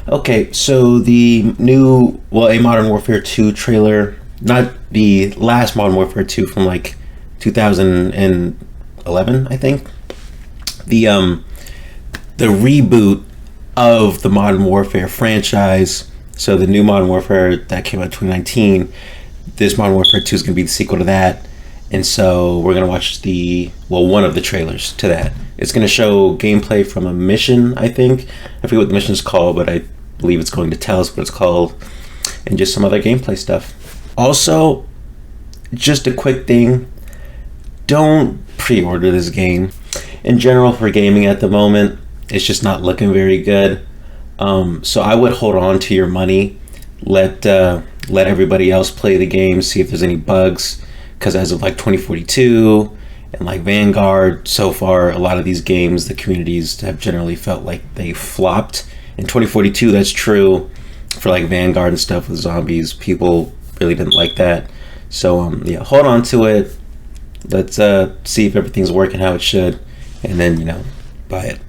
Okay, so the new, well, a Modern Warfare 2 trailer, not the last Modern Warfare 2 from like 2011, I think. The reboot of the Modern Warfare franchise. So the new Modern Warfare that came out in 2019, this Modern Warfare 2 is going to be the sequel to that. And so we're going to watch one of the trailers to that. It's going to show gameplay from a mission, I think. I forget what the mission is called, but I believe it's going to tell us what it's called. And just some other gameplay stuff. Also, just a quick thing. Don't pre-order this game. In general, for gaming at the moment, it's just not looking very good. So I would hold on to your money. Let everybody else play the game, see if there's any bugs. Because as of like 2042 and like Vanguard, so far a lot of these games, the communities have generally felt like they flopped. In 2042, that's true for like Vanguard and stuff with zombies. People really didn't like that. So yeah, hold on to it. Let's see if everything's working how it should, and then buy it.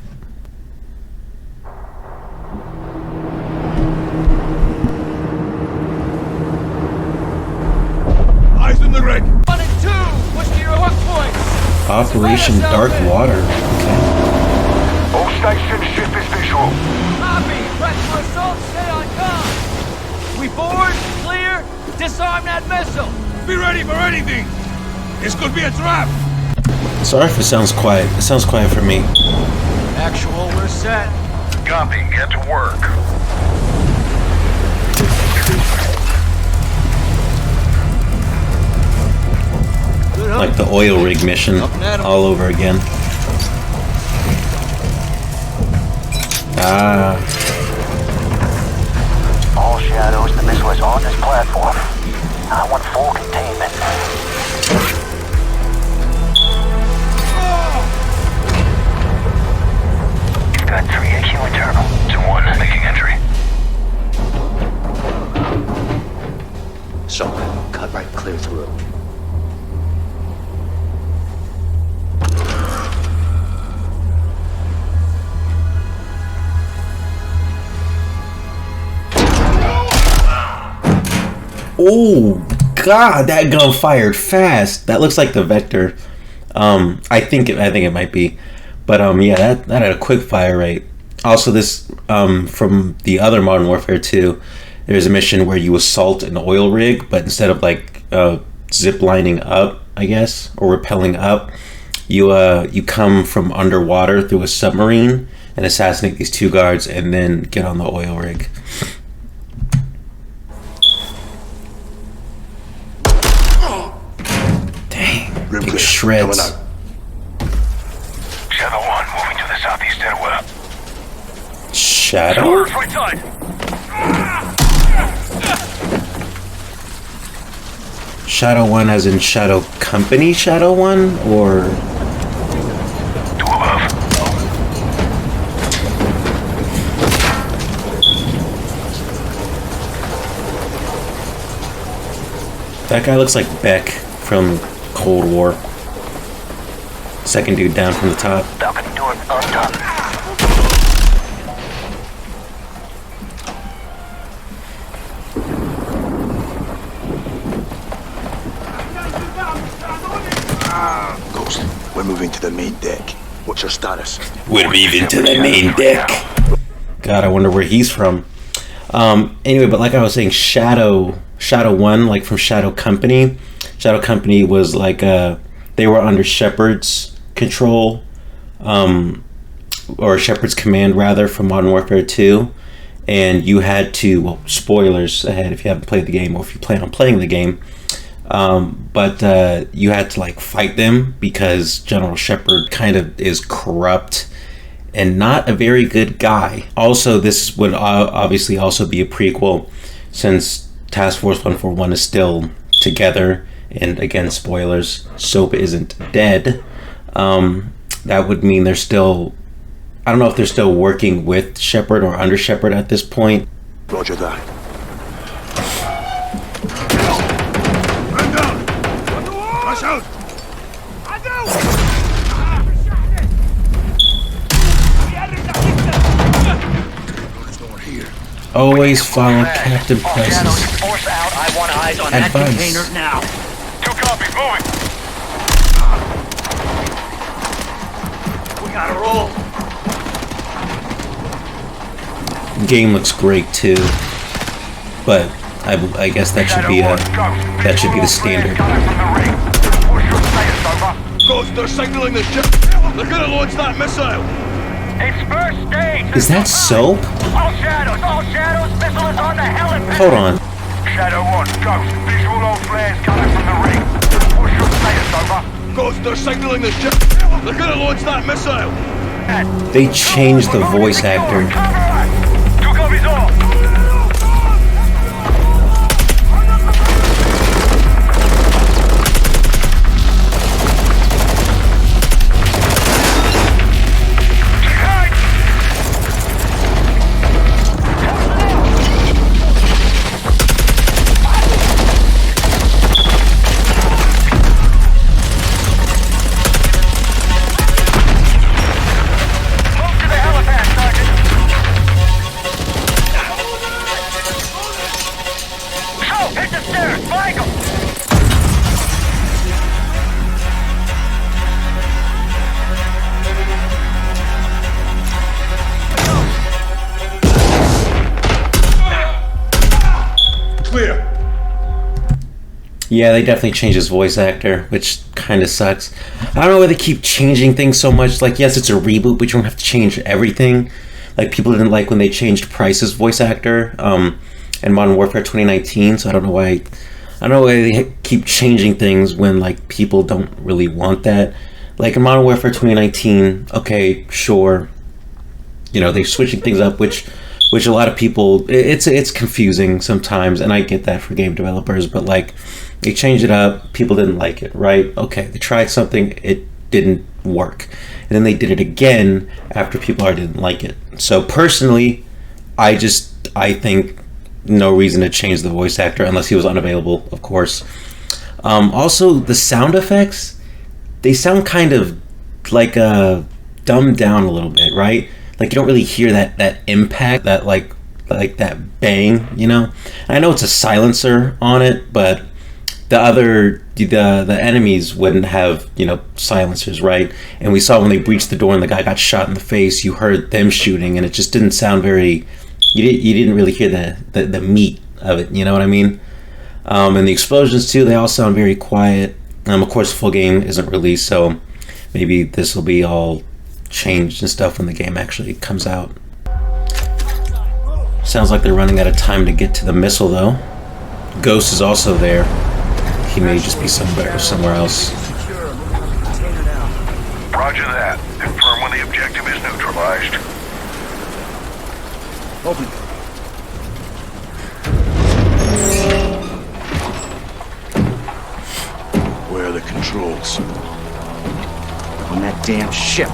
Operation Dark Water. Okay. All stations, ship is visual. Copy. Press for assault. Stay on comm. We board, clear, disarm that missile. Be ready for anything. This could be a trap. Sorry if it sounds quiet. It sounds quiet for me. Actual, we're set. Copy. Get to work. Like the oil rig mission all over again. All shadows, the missile is on this platform. I want full containment. You've got 3 AQ internal. 2-1, making entry. So, cut right clear through. Oh God, that gun fired fast. That looks like the Vector. I think it might be, but yeah, that had a quick fire rate. Also, this from the other Modern Warfare 2, there's a mission where you assault an oil rig, but instead of like zip lining up, I guess, or rappelling up, you come from underwater through a submarine and assassinate these 2 guards, and then get on the oil rig. Big shreds. Shadow 1 moving to the southeast stairwell. Shadow? Right side. Shadow 1 as in Shadow Company Shadow 1? Or... 2 above. That guy looks like Beck from Cold War. Second dude down from the top. Balcony door undone. Ghost, we're moving to the main deck. What's your status? We're moving to the main deck. God, I wonder where he's from. Anyway, but like I was saying, Shadow 1, like from Shadow Company. Shadow Company was like they were under Shepard's control, or Shepard's command rather, from Modern Warfare 2, and you had to, well, spoilers ahead if you haven't played the game or if you plan on playing the game, but you had to like fight them because General Shepard kind of is corrupt and not a very good guy. Also, this would obviously also be a prequel since Task Force 141 is still together. And again, spoilers, Soap isn't dead. That would mean they're still... I don't know if they're still working with Shepard or under Shepard at this point. Roger that. Man down! Rush out! There's no one here. Always follow Captain Price's Force out. I want eyes on that advice. container now. 2 copies, moving. We gotta roll. Game looks great too, but I guess that should be the standard. Ghost, they're signaling the ship. They're gonna launch that missile. It's first stage. Is that soap? All shadows, missile is on the helipad. Hold on. Shadow 1, Ghost. Visual on flares coming from the ring. What's your status, over? Ghost, they're signaling the ship. They're gonna launch that missile. They changed the voice actor. 2 copies all. Clear. Yeah, they definitely changed his voice actor, which kind of sucks. I don't know why they keep changing things so much. Like, yes, it's a reboot, but you don't have to change everything. Like, people didn't like when they changed Price's voice actor in Modern Warfare 2019, so I don't know why they keep changing things when, like, people don't really want that. Like, in Modern Warfare 2019, okay, sure, you know, they're switching things up, which a lot of people, it's confusing sometimes, and I get that for game developers, but like, they changed it up, people didn't like it, right? Okay, they tried something, it didn't work, and then they did it again after people already didn't like it. So personally, I think no reason to change the voice actor unless he was unavailable, of course. Also, the sound effects, they sound kind of like dumbed down a little bit, right? Like, you don't really hear that impact, that like that bang, you know? I know it's a silencer on it, but the enemies wouldn't have, you know, silencers, right? And we saw when they breached the door and the guy got shot in the face, you heard them shooting, and it just didn't sound very, you didn't really hear the meat of it, you know what I mean? And the explosions too, they all sound very quiet. Of course, the full game isn't released, so maybe this will be all changed and stuff when the game actually comes out. Sounds like they're running out of time to get to the missile though. Ghost is also there. He may just be somewhere else. Roger that. Confirm when the objective is neutralized. Open. Where are the controls? On that damn ship.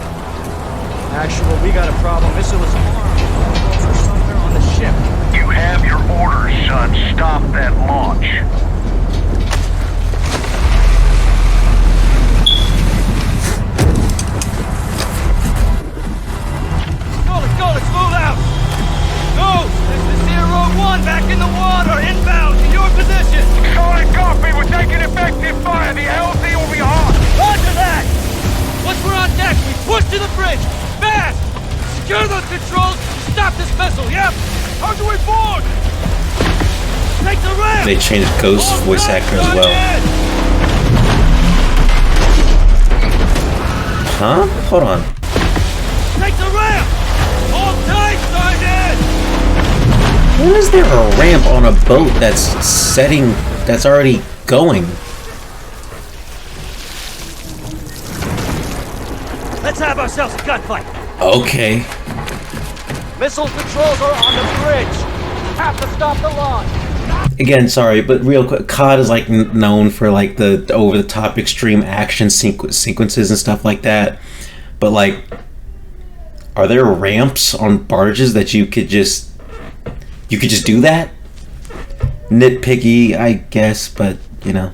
Actual, we got a problem. Missile is armed or somewhere on the ship. You have your orders, son. Stop that launch. Let's move out! Go! This is Zero 1 back in the water, inbound to your position! Solid copy, we're taking effective fire. The LZ will be hot. Roger that! Once we're on deck, we push to the bridge! Fast! Secure those controls! Stop this missile, yep! How do we board? Take the ramp! They changed Ghost's voice actor as well. Huh? Hold on. Take the ramp! Hold tight, Sergeant! When is there a ramp on a boat that's already going? Let's have ourselves a gunfight! Okay. Missile controls are on the bridge! Have to stop the launch! Again, sorry, but real quick, COD is like known for like the over-the-top extreme action sequences and stuff like that. But like, are there ramps on barges that you could just do that? Nitpicky, I guess, but you know.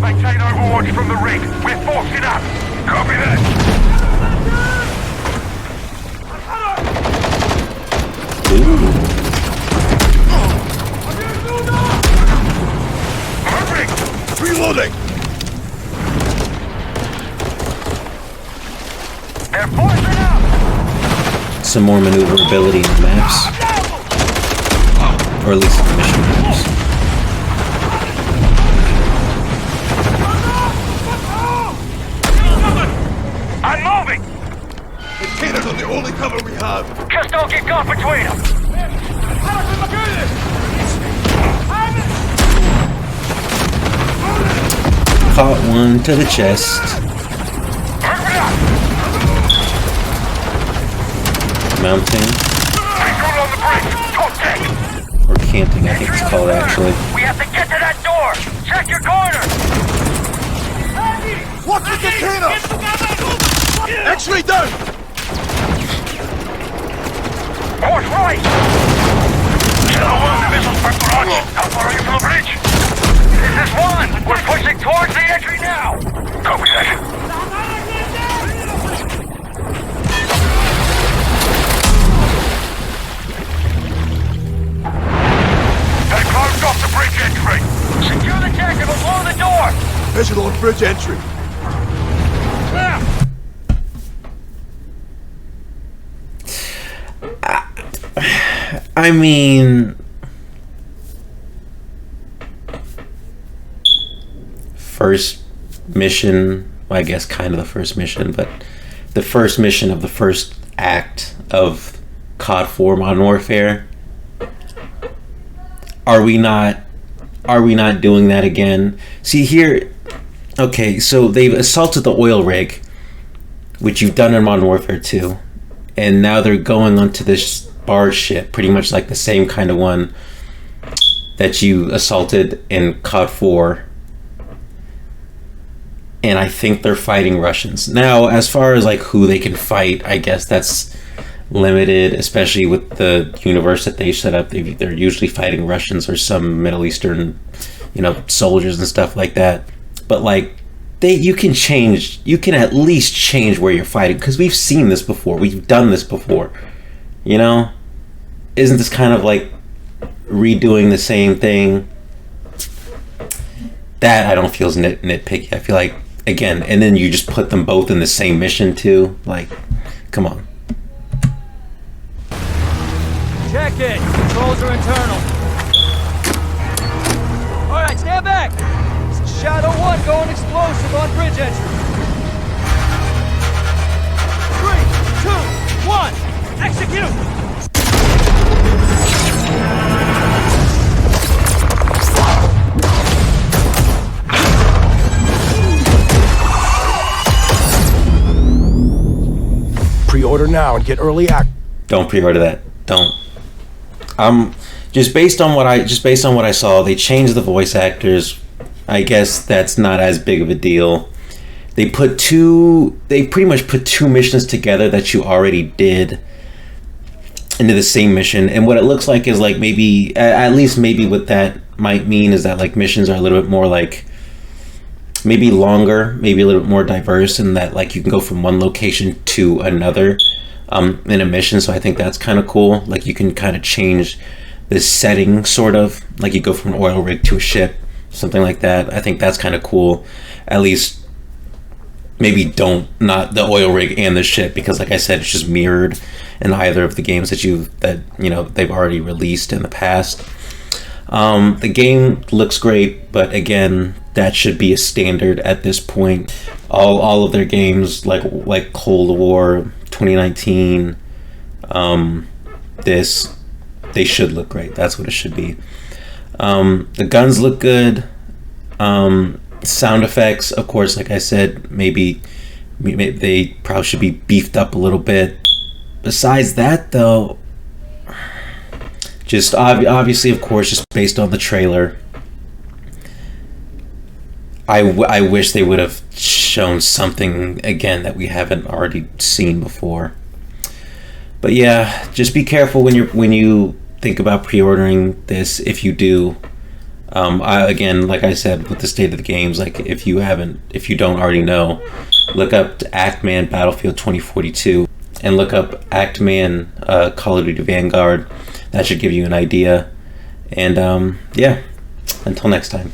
Maintain overwatch from the rig. We're forcing up. Copy that. Ooh. Moving. Reloading. They're forcing up. Some more maneuverability in the maps. Or at least in the mission maps. I'm moving. Containers are the only cover we have. Just don't get caught between them. Caught one to the chest. Moving up. Mounting. Visual on the bridge. Talk deck. Or camping, I think it's called actually. We have to get to that door. Check your corner. Watch the container! X-ray down! Course right. Kilo 1, the missile's for garage. How far are you from the bridge? This is 1. We're pushing towards the entry now. Copy that. They closed off the bridge entry. Secure the deck and we'll blow the door. Visual on bridge entry. I mean, first mission, well, I guess kind of the first mission, but the first mission of the first act of COD 4 Modern Warfare. Are we not doing that again? See here, okay, so they've assaulted the oil rig, which you've done in Modern Warfare 2, and now they're going onto this barge ship, pretty much like the same kind of one that you assaulted in COD 4. And I think they're fighting Russians. Now, as far as like who they can fight, I guess that's limited, especially with the universe that they set up. They're usually fighting Russians or some Middle Eastern, soldiers and stuff like that. But like, you can at least change where you're fighting, because we've seen this before. We've done this before. Isn't this kind of like redoing the same thing? That I don't feel is nitpicky. I feel like, again, and then you just put them both in the same mission too. Like, come on. Check it. Controls are internal. All right, stand back. Shadow 1 going explosive on bridge entry. 3, 2, 1, execute! Pre-order now and get early act. Don't pre-order that. Don't. Just based on what I saw, they changed the voice actors. I guess that's not as big of a deal. They pretty much put two missions together that you already did into the same mission, and what it looks like is like maybe, at least maybe what that might mean is that like missions are a little bit more like, maybe longer, maybe a little bit more diverse, and that like you can go from one location to another in a mission. So I think that's kind of cool. Like you can kind of change the setting, sort of like you go from an oil rig to a ship, something like that. I think that's kind of cool. At least maybe not the oil rig and the ship, because like I said, it's just mirrored in either of the games that they've already released in the past. The game looks great, but again, that should be a standard at this point. All of their games, like Cold War, 2019, they should look great. That's what it should be. The guns look good. Sound effects, of course, like I said, maybe they probably should be beefed up a little bit. Besides that, though, just obviously, of course, just based on the trailer, I wish they would have shown something again that we haven't already seen before. But yeah, just be careful when you think about pre-ordering this, if you do. Again, like I said, with the state of the games, like if you don't already know, look up Actman Battlefield 2042 and look up Actman Call of Duty Vanguard. That should give you an idea. And yeah, until next time.